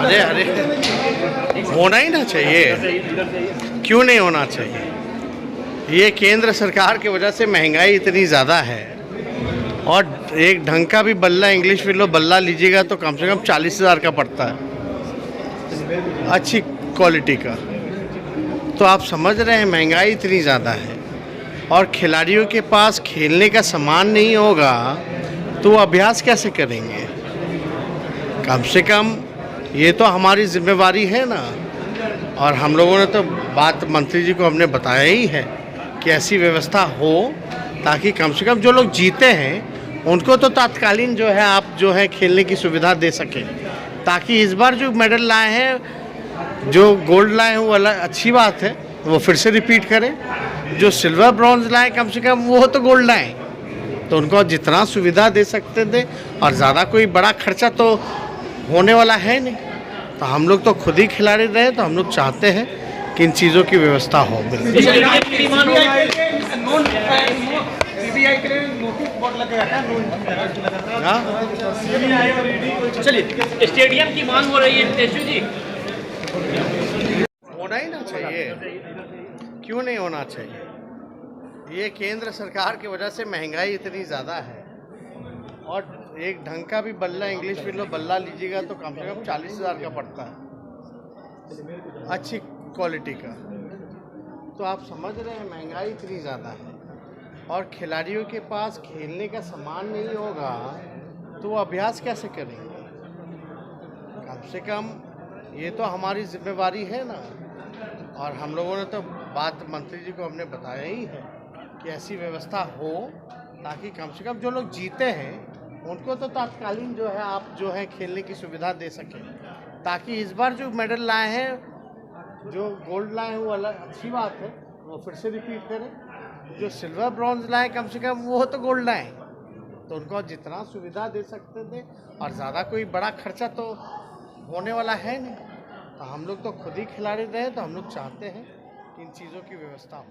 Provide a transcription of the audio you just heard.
अरे अरे होना ही ना चाहिए, क्यों नहीं होना चाहिए। ये केंद्र सरकार की वजह से महंगाई इतनी ज़्यादा है, और एक ढंग का भी बल्ला, इंग्लिश में लो बल्ला लीजिएगा तो कम से कम 40,000 का पड़ता है, अच्छी क्वालिटी का। तो आप समझ रहे हैं महंगाई इतनी ज़्यादा है, और खिलाड़ियों के पास खेलने का सामान नहीं होगा तो वो अभ्यास कैसे करेंगे। कम से कम ये तो हमारी जिम्मेवारी है ना, और हम लोगों ने तो बात मंत्री जी को हमने बताया ही है कि ऐसी व्यवस्था हो ताकि कम से कम जो लोग जीते हैं उनको तो तत्कालीन जो है आप जो है खेलने की सुविधा दे सकें, ताकि इस बार जो मेडल लाए हैं, जो गोल्ड लाए हैं वो अलग अच्छी बात है, वो फिर से रिपीट करें। जो सिल्वर ब्रॉन्ज लाए कम से कम वो तो गोल्ड लाए, तो उनको जितना सुविधा दे सकते थे, और ज़्यादा कोई बड़ा खर्चा तो होने वाला है नहीं। तो हम लोग तो खुद ही खिलाड़ी रहे, तो हम लोग चाहते हैं कि इन चीज़ों की व्यवस्था हो। चलिए, स्टेडियम की मांग हो रही है तेजू जी। होना ही ना चाहिए, क्यों नहीं होना चाहिए। ये केंद्र सरकार की वजह से महंगाई इतनी ज़्यादा है, और एक ढंग का भी बल्ला, इंग्लिश में लो बल्ला लीजिएगा तो कम से कम 40,000 का पड़ता है, अच्छी क्वालिटी का। तो आप समझ रहे हैं महंगाई इतनी ज़्यादा है, और खिलाड़ियों के पास खेलने का सामान नहीं होगा तो वो अभ्यास कैसे करेंगे। कम से कम ये तो हमारी जिम्मेवारी है ना, और हम लोगों ने तो बात मंत्री जी को हमने बताया ही है कि ऐसी व्यवस्था हो ताकि कम से कम जो लोग जीते हैं उनको तो तत्कालीन जो है आप जो है खेलने की सुविधा दे सकें, ताकि इस बार जो मेडल लाए हैं, जो गोल्ड लाए हैं वो अलग अच्छी बात है, वो फिर से रिपीट करें। जो सिल्वर ब्रॉन्ज लाए कम से कम वो तो गोल्ड लाए, तो उनको जितना सुविधा दे सकते थे, और ज़्यादा कोई बड़ा खर्चा तो होने वाला है नहीं। तो हम लोग तो खुद ही खिलाड़ी रहे, तो हम लोग चाहते हैं कि इन चीज़ों की व्यवस्था हो।